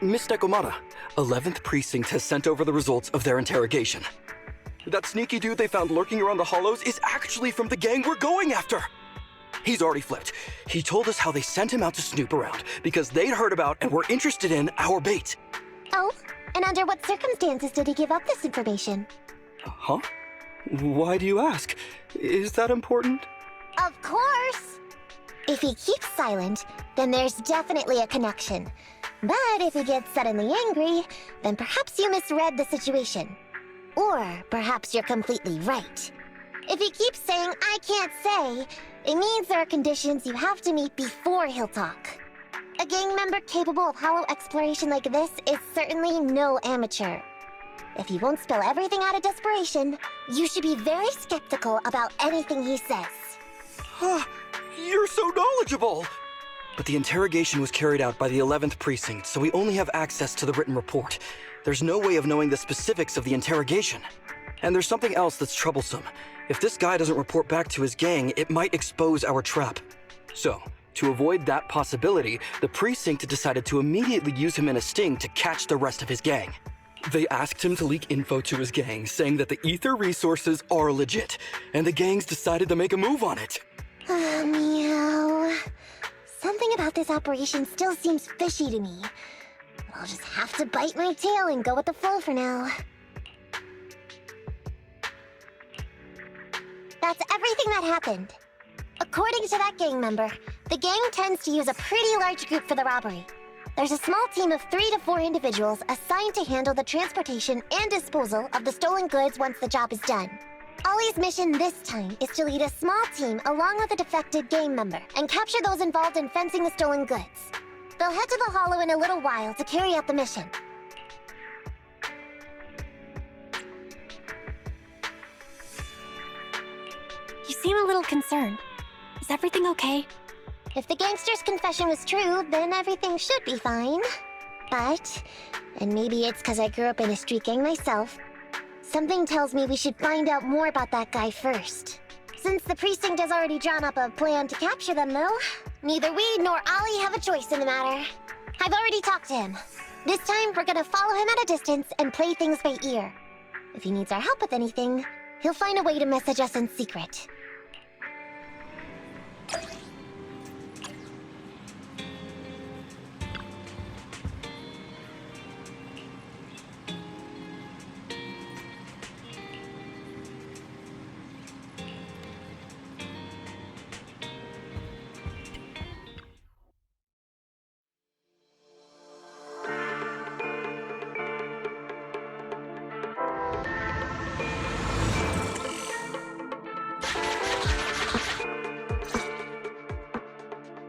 Miss Nekomata, 11th Precinct has sent over the results of their interrogation. That sneaky dude they found lurking around the hollows is actually from the gang we're going after! He's already flipped. He told us how they sent him out to snoop around because they'd heard about and were interested in our bait. Oh, and under what circumstances did he give up this information? Huh? Why do you ask? Is that important? Of course! If he keeps silent, then there's definitely a connection. But if he gets suddenly angry, then perhaps you misread the situation. Or perhaps you're completely right. If he keeps saying, "I can't say," it means there are conditions you have to meet before he'll talk. A gang member capable of hollow exploration like this is certainly no amateur. If he won't spill everything out of desperation, you should be very skeptical about anything he says. You're so knowledgeable! But the interrogation was carried out by the 11th Precinct, so we only have access to the written report. There's no way of knowing the specifics of the interrogation. And there's something else that's troublesome. If this guy doesn't report back to his gang, it might expose our trap. So, to avoid that possibility, the Precinct decided to immediately use him in a sting to catch the rest of his gang. They asked him to leak info to his gang, saying that the ether resources are legit, and the gangs decided to make a move on it. Meow. Something about this operation still seems fishy to me. I'll just have to bite my tail and go with the flow for now. That's everything that happened. According to that gang member, the gang tends to use a pretty large group for the robbery. There's a small team of 3 to 4 individuals assigned to handle the transportation and disposal of the stolen goods once the job is done. Ollie's mission this time is to lead a small team along with a defected gang member and capture those involved in fencing the stolen goods. They'll head to the Hollow in a little while to carry out the mission. You seem a little concerned. Is everything okay? If the gangster's confession was true, then everything should be fine. But, and maybe it's because I grew up in a street gang myself, something tells me we should find out more about that guy first. Since the precinct has already drawn up a plan to capture them, though, neither we nor Ollie have a choice in the matter. I've already talked to him. This time, we're gonna follow him at a distance and play things by ear. If he needs our help with anything, he'll find a way to message us in secret.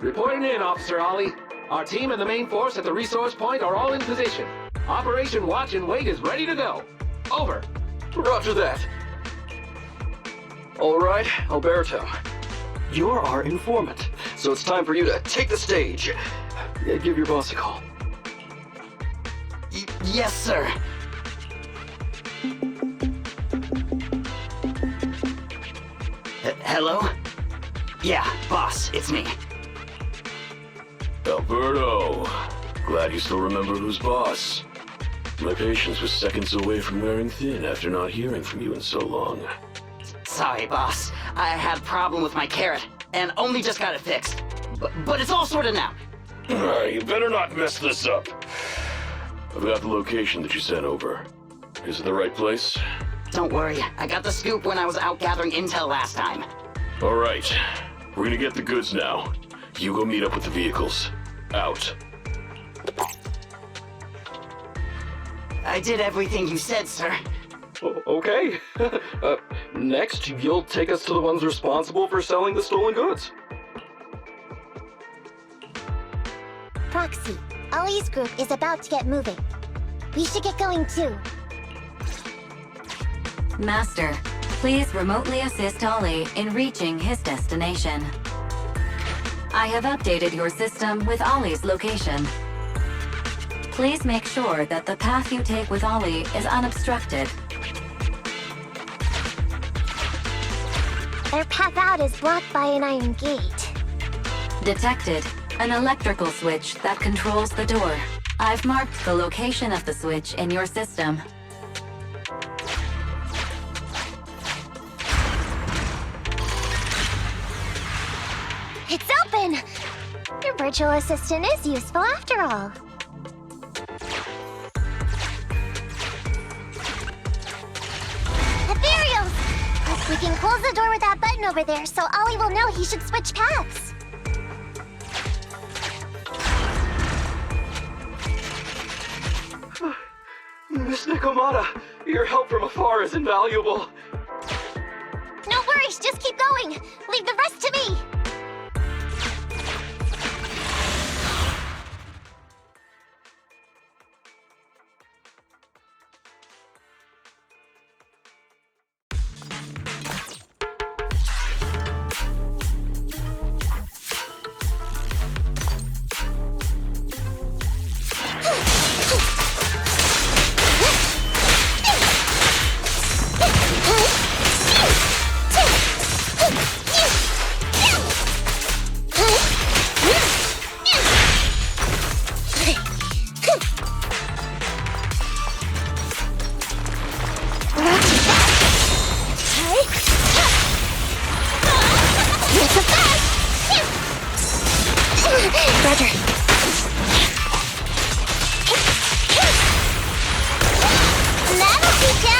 Reporting in, Officer Ollie. Our team and the main force at the resource point are all in position. Operation Watch and Wait is ready to go. Over. Roger that. All right, Alberto. You're our informant, so it's time for you to take the stage. Give your boss a call. Yes, sir. Hello? Yeah, boss, it's me. Alberto, glad you still remember who's boss. My patience was seconds away from wearing thin after not hearing from you in so long. Sorry, boss. I had a problem with my carrot, and only just got it fixed. But it's all sorted now. You better not mess this up. I've got the location that you sent over. Is it the right place? Don't worry, I got the scoop when I was out gathering intel last time. All right, we're gonna get the goods now. You go meet up with the vehicles. Out. I did everything you said, sir. Okay. Next, you'll take us to the ones responsible for selling the stolen goods. Proxy, Ollie's group is about to get moving. We should get going too. Master, please remotely assist Ollie in reaching his destination. I have updated your system with Ollie's location. Please make sure that the path you take with Ollie is unobstructed. Their path out is blocked by an iron gate. Detected. An electrical switch that controls the door. I've marked the location of the switch in your system. It's open! Your virtual assistant is useful after all. Ethereals! We can close the door with that button over there so Ollie will know he should switch paths. Miss Nekomata, your help from afar is invaluable. No worries, just keep going. Leave the rest to me. Roger. That'll teach ya.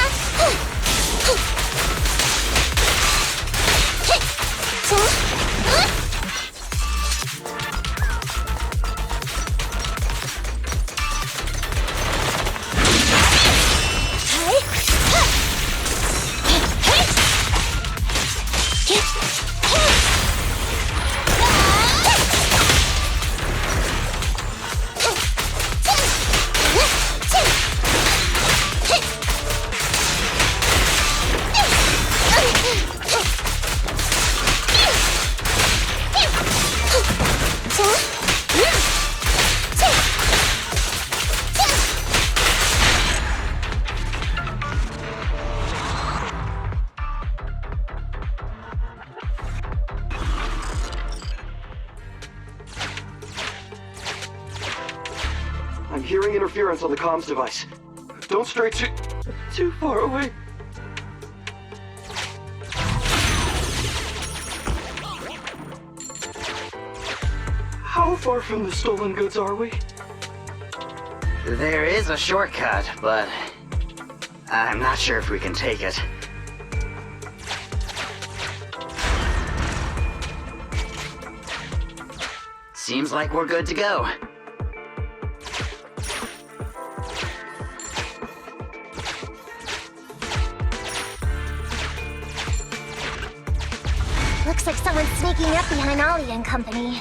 I'm hearing interference on the comms device. Don't stray too far away. How far from the stolen goods are we? There is a shortcut, but I'm not sure if we can take it. Seems like we're good to go. Looks like someone's sneaking up behind Ollie and company.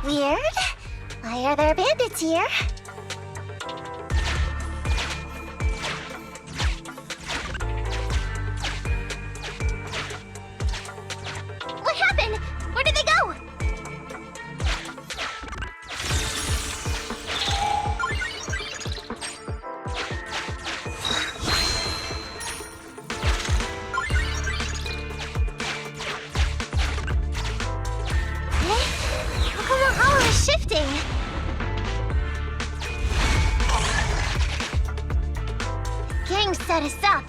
Weird. Why are there bandits here? What happened? Where did they go? How come the hollow is shifting? Gang set us up.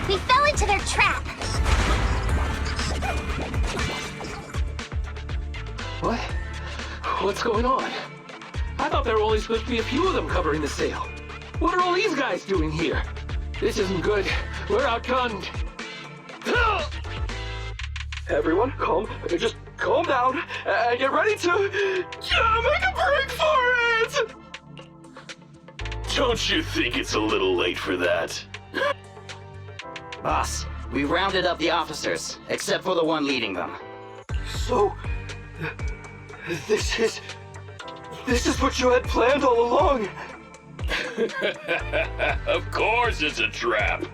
We fell into their trap. What? What's going on? I thought there were only supposed to be a few of them covering the sale. What are all these guys doing here? This isn't good. We're outgunned. Everyone, just calm down and get ready to make a break for it! Don't you think it's a little late for that? Boss, we rounded up the officers, except for the one leading them. So, this is what you had planned all along? Of course it's a trap.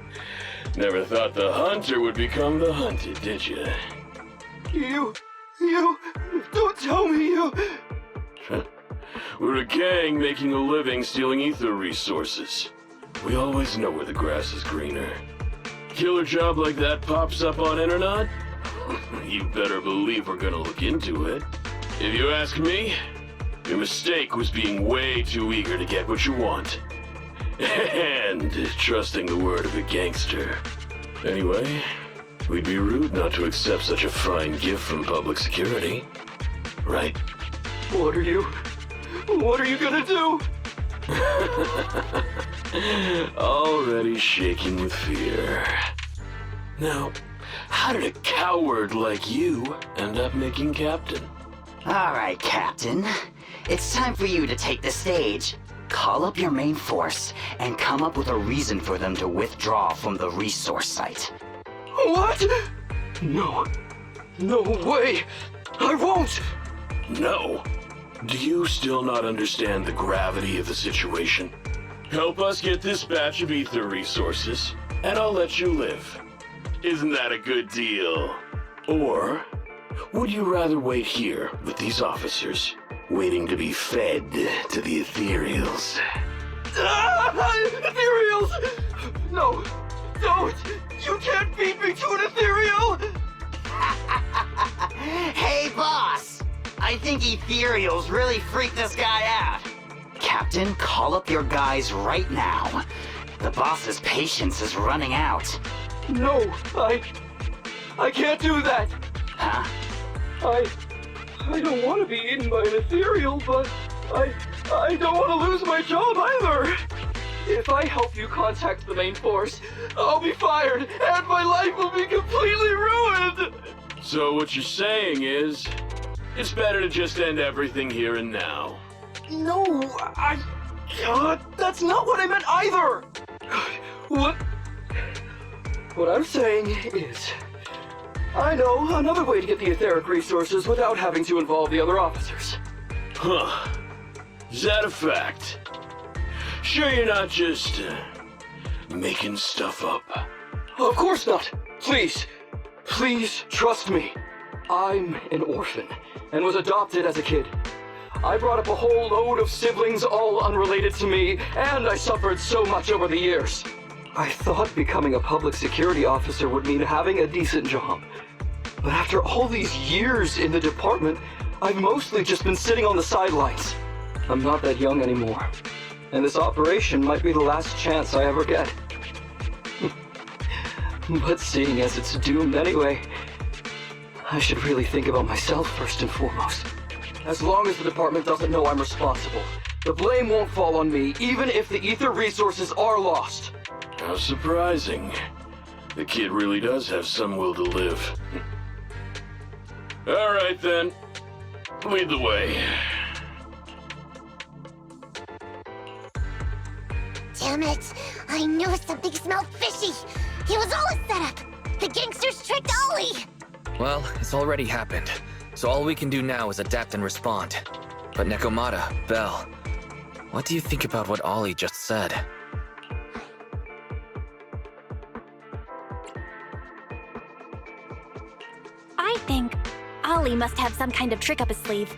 Never thought the hunter would become the hunted, did you? You, don't tell me you... We're a gang making a living stealing ether resources. We always know where the grass is greener. Killer job like that pops up on internet? You better believe we're gonna look into it. If you ask me, your mistake was being way too eager to get what you want. And trusting the word of a gangster. Anyway, we'd be rude not to accept such a fine gift from public security. Right? What are you gonna do? Already shaking with fear. Now, how did a coward like you end up making captain? All right, Captain. It's time for you to take the stage. Call up your main force and come up with a reason for them to withdraw from the resource site. What? No way! I won't! No. Do you still not understand the gravity of the situation? Help us get this batch of ether resources, and I'll let you live. Isn't that a good deal? Or would you rather wait here with these officers, waiting to be fed to the ethereals? Ethereals! No, don't! You can't beat me to an ethereal! Hey, boss! I think ethereals really freaked this guy out. Captain, call up your guys right now. The boss's patience is running out. No, I can't do that. Huh? I don't want to be eaten by an ethereal, but I don't want to lose my job either. If I help you contact the main force, I'll be fired, and my life will be completely ruined! So what you're saying is, it's better to just end everything here and now. No, that's not what I meant either! What I'm saying is, I know another way to get the etheric resources without having to involve the other officers. Huh. Is that a fact? Sure you're not just, making stuff up? Of course not. Please trust me. I'm an orphan and was adopted as a kid. I brought up a whole load of siblings all unrelated to me, and I suffered so much over the years. I thought becoming a public security officer would mean having a decent job. But after all these years in the department, I've mostly just been sitting on the sidelines. I'm not that young anymore, and this operation might be the last chance I ever get. But seeing as it's doomed anyway, I should really think about myself first and foremost. As long as the department doesn't know I'm responsible, the blame won't fall on me, even if the ether resources are lost. How surprising. The kid really does have some will to live. All right then, lead the way. Damn it! I knew something smelled fishy! It was all a setup! The gangsters tricked Ollie! Well, it's already happened, so all we can do now is adapt and respond. But Nekomata, Belle, what do you think about what Ollie just said? I think Ollie must have some kind of trick up his sleeve.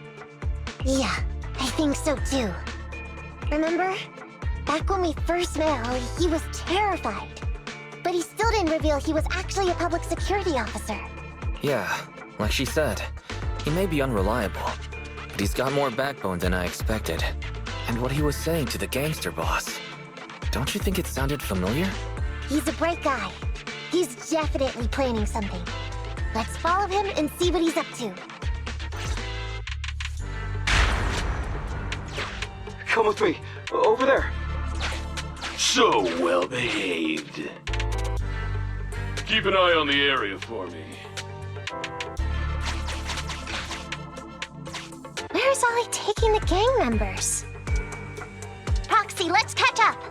Yeah, I think so too. Remember? Back when we first met Ollie, he was terrified. But he still didn't reveal he was actually a public security officer. Yeah, like she said, he may be unreliable, but he's got more backbone than I expected. And what he was saying to the gangster boss, don't you think it sounded familiar? He's a bright guy. He's definitely planning something. Let's follow him and see what he's up to. Come with me. Over there. So well behaved. Keep an eye on the area for me. Where's Ollie taking the gang members? Roxy, let's catch up!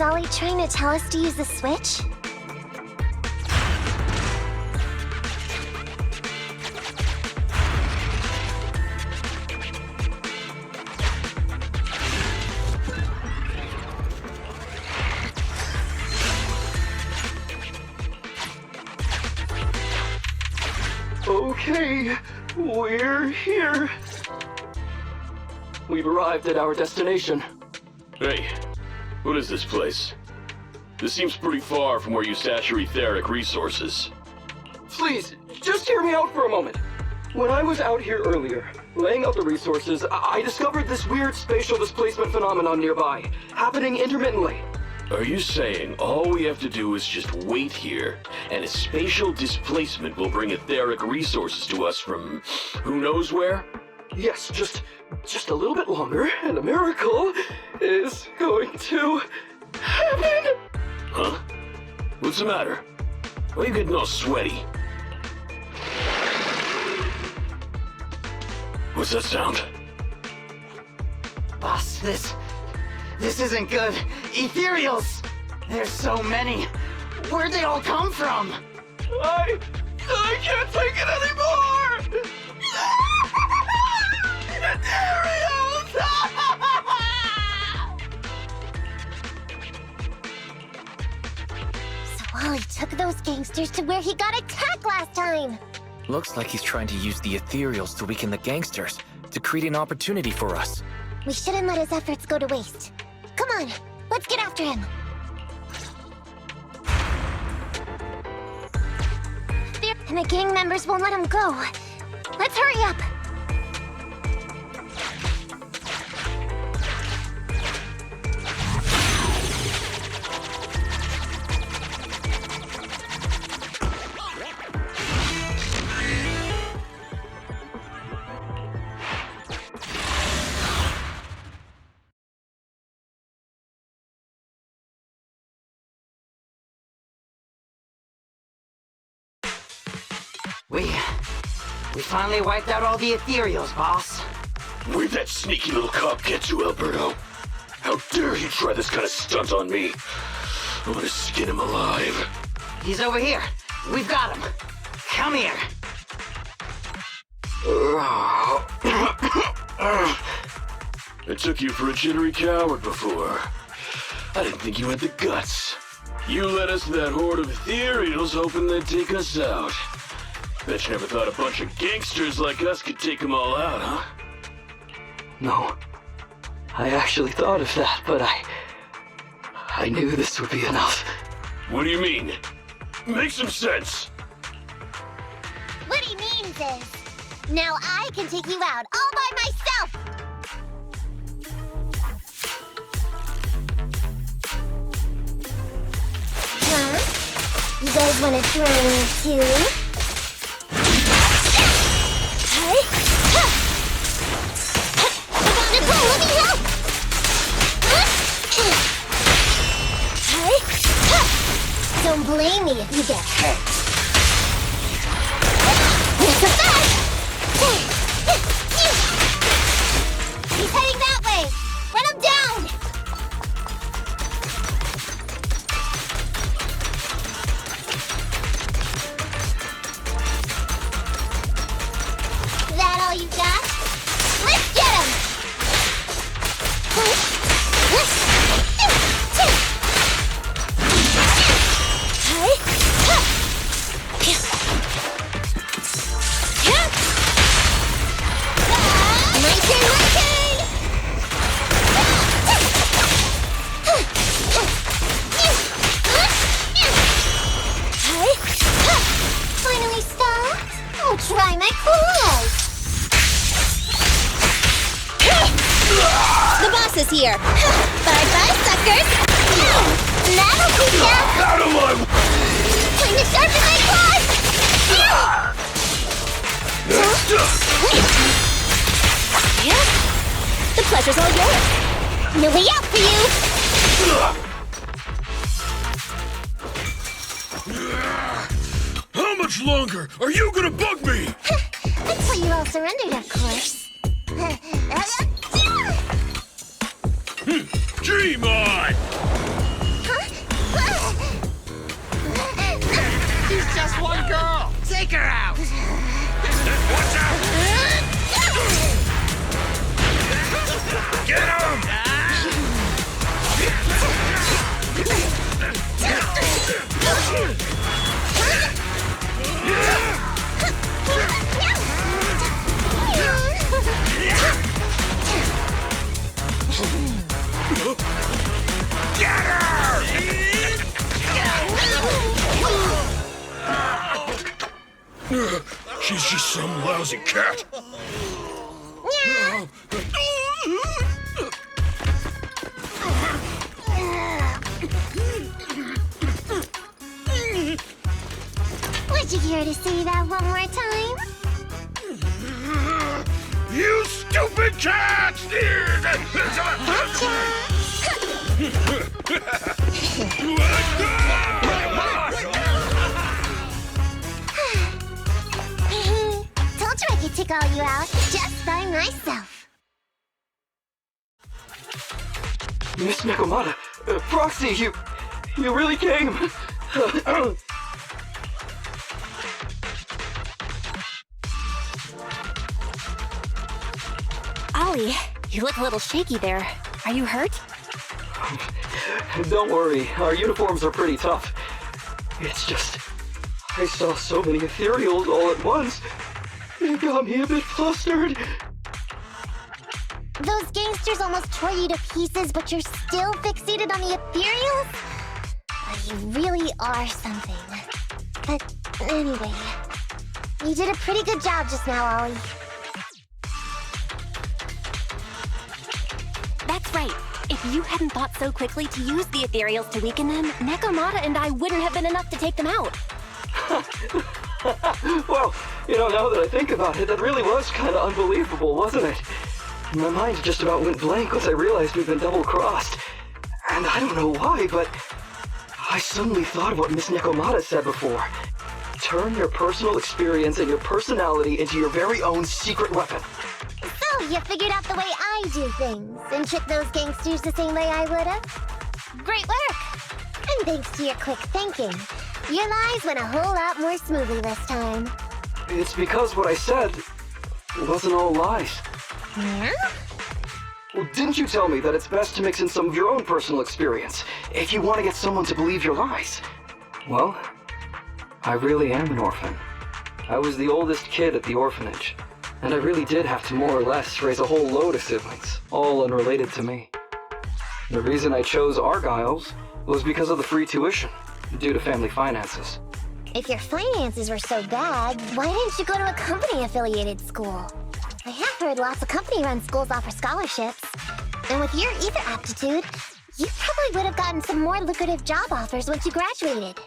Ollie trying to tell us to use the switch? Okay, we're here. We've arrived at our destination. Hey, what is this place? This seems pretty far from where you stash your etheric resources. Please, just hear me out for a moment. When I was out here earlier, laying out the resources, I discovered this weird spatial displacement phenomenon nearby, happening intermittently. Are you saying all we have to do is just wait here, and a spatial displacement will bring etheric resources to us from who knows where? Yes, just a little bit longer, and a miracle is going to happen. Huh? What's the matter? Why are you getting all sweaty? What's that sound? Boss, this isn't good. Ethereals! There's so many. Where'd they all come from? I can't take it anymore! So Ollie took those gangsters to where he got attacked last time! Looks like he's trying to use the ethereals to weaken the gangsters, to create an opportunity for us. We shouldn't let his efforts go to waste. Come on, let's get after him! And the gang members won't let him go. Let's hurry up! We finally wiped out all the ethereals, boss. Where'd that sneaky little cop get to, Alberto? How dare he try this kind of stunt on me? I'm gonna skin him alive. He's over here. We've got him. Come here. I took you for a jittery coward before. I didn't think you had the guts. You led us to that horde of ethereals hoping they'd take us out. Bet you never thought a bunch of gangsters like us could take them all out, huh? No. I actually thought of that, but I knew this would be enough. What do you mean? Make some sense! What he means is, now I can take you out all by myself! Huh? You guys wanna try me too? Nicole, let me help! Don't blame me if you get hurt. Not so fast! He's heading that way! Run him down! That all you got? Let's get him! Finally stopped? I'll try my claws! The boss is here! Bye-bye, suckers! That'll keep ya! Out of my... Time to sharpen my claws! The pleasure's all yours! No way out for you! How much longer are you gonna bug me? Until you all surrendered, of course. Dream on! Take her out! Watch out! Get him! Get her! She's just some lousy cat. Would you care to say that one more time? You stupid cat! Told you I could take all you out just by myself. Miss Nekomata, Proxy, you really came. Ollie, you look a little shaky there. Are you hurt? Don't worry, our uniforms are pretty tough. It's just, I saw so many ethereals all at once. It got me a bit flustered. Those gangsters almost tore you to pieces, but you're still fixated on the ethereals? You really are something. But anyway, you did a pretty good job just now, Ollie. That's right. If you hadn't thought so quickly to use the ethereals to weaken them, Nekomata and I wouldn't have been enough to take them out. Well, now that I think about it, that really was kind of unbelievable, wasn't it? My mind just about went blank once I realized we'd been double-crossed. And I don't know why, but I suddenly thought of what Miss Nekomata said before. Turn your personal experience and your personality into your very own secret weapon. So, you figured out the way I do things, and tricked those gangsters the same way I would've? Great work! And thanks to your quick thinking, your lies went a whole lot more smoothly this time. It's because what I said wasn't all lies. Yeah? Well, didn't you tell me that it's best to mix in some of your own personal experience if you want to get someone to believe your lies? Well, I really am an orphan. I was the oldest kid at the orphanage, and I really did have to more or less raise a whole load of siblings, all unrelated to me. The reason I chose Argyle's was because of the free tuition, due to family finances. If your finances were so bad, why didn't you go to a company-affiliated school? I have heard lots of company-run schools offer scholarships. And with your ether aptitude, you probably would have gotten some more lucrative job offers once you graduated.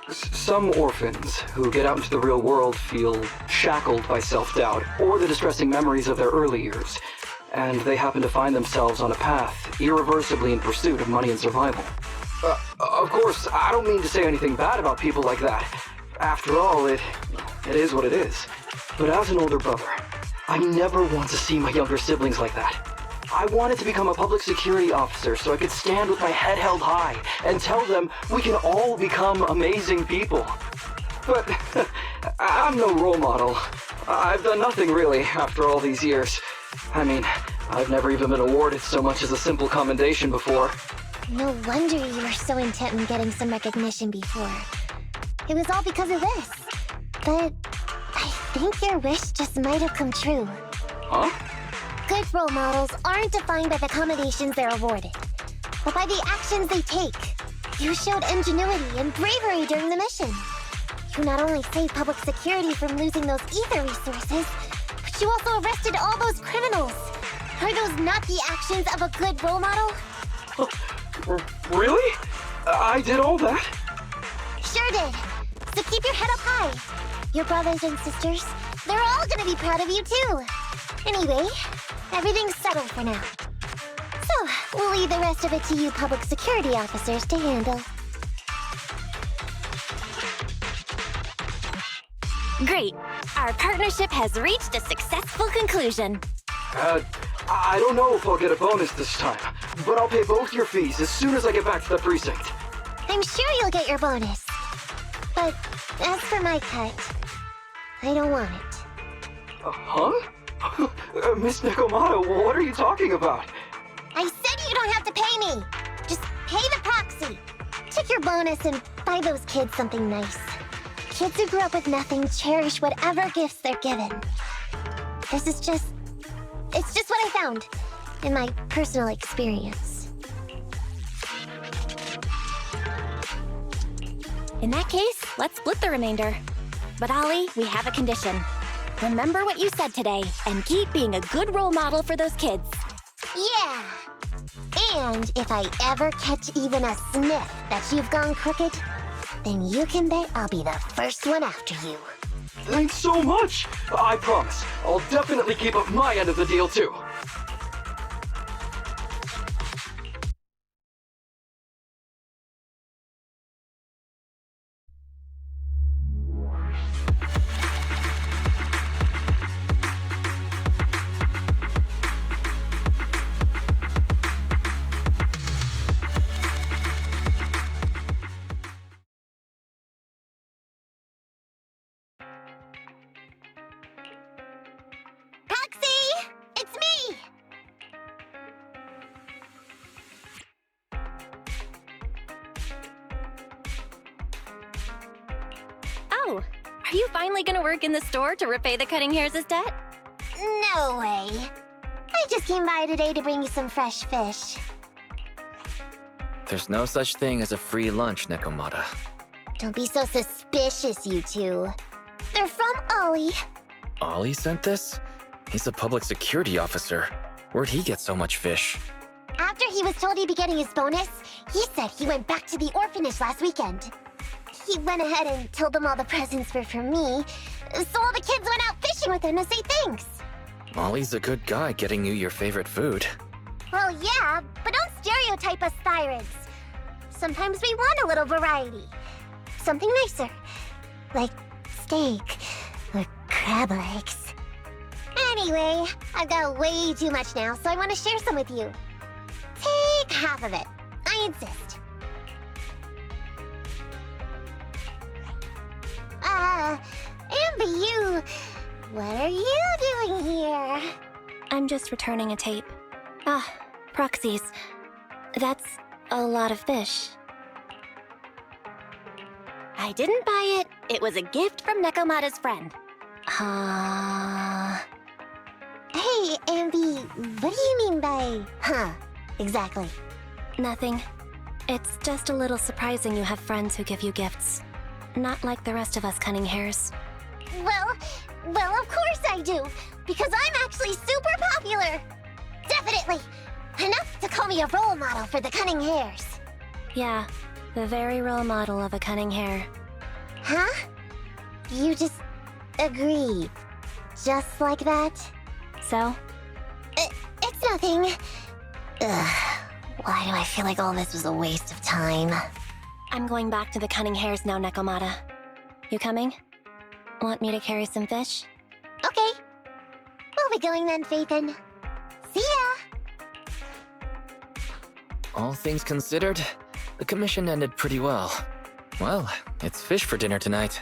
Some orphans who get out into the real world feel shackled by self-doubt or the distressing memories of their early years, and they happen to find themselves on a path irreversibly in pursuit of money and survival. Of course, I don't mean to say anything bad about people like that. After all, it is what it is. But as an older brother, I never want to see my younger siblings like that. I wanted to become a public security officer so I could stand with my head held high and tell them we can all become amazing people. But I'm no role model. I've done nothing really after all these years. I mean, I've never even been awarded so much as a simple commendation before. No wonder you were so intent on getting some recognition before. It was all because of this. But I think your wish just might have come true. Huh? Good role models aren't defined by the accommodations they're awarded, but by the actions they take. You showed ingenuity and bravery during the mission. You not only saved public security from losing those ether resources, but you also arrested all those criminals. Are those not the actions of a good role model? Really? I did all that? Sure did. So keep your head up high. Your brothers and sisters, they're all gonna be proud of you too. Anyway, everything's settled for now. So, we'll leave the rest of it to you public security officers to handle. Great. Our partnership has reached a successful conclusion. I don't know if I'll get a bonus this time, but I'll pay both your fees as soon as I get back to the precinct. I'm sure you'll get your bonus. But as for my cut, I don't want it. Huh? Miss Nekomata, what are you talking about? I said you don't have to pay me! Just pay the proxy! Take your bonus and buy those kids something nice. Kids who grew up with nothing cherish whatever gifts they're given. This is just... It's just what I found in my personal experience. In that case, let's split the remainder. But Ollie, we have a condition. Remember what you said today, and keep being a good role model for those kids. Yeah! And if I ever catch even a sniff that you've gone crooked, then you can bet I'll be the first one after you. Thanks so much! I promise, I'll definitely keep up my end of the deal too. Proxy! It's me! Oh, are you finally gonna work in the store to repay the Cutting Hairs' debt? No way. I just came by today to bring you some fresh fish. There's no such thing as a free lunch, Nekomata. Don't be so suspicious, you two. They're from Ollie. Ollie sent this? He's a public security officer. Where'd he get so much fish? After he was told he'd be getting his bonus, he said he went back to the orphanage last weekend. He went ahead and told them all the presents were from me, so all the kids went out fishing with him to say thanks. Ollie's a good guy getting you your favorite food. Well, yeah, but don't stereotype us Thyrans. Sometimes we want a little variety. Something nicer. Like steak or crab legs. Anyway, I've got way too much now, so I want to share some with you. Take half of it. I insist. Amber, what are you doing here? I'm just returning a tape. Ah, proxies. That's a lot of fish. I didn't buy it. It was a gift from Nekomata's friend. Hey, Amby, what do you mean by, exactly? Nothing. It's just a little surprising you have friends who give you gifts. Not like the rest of us Cutting Hairs. Well, of course I do, because I'm actually super popular. Definitely. Enough to call me a role model for the Cutting Hairs. Yeah, the very role model of a Cutting Hair. Huh? You just agree. Just like that? So? It's nothing. Ugh, why do I feel like all this was a waste of time? I'm going back to the Cutting Hairs now, Nekomata. You coming? Want me to carry some fish? Okay. We'll be going then, Phaethon. See ya! All things considered, the commission ended pretty well. Well, it's fish for dinner tonight.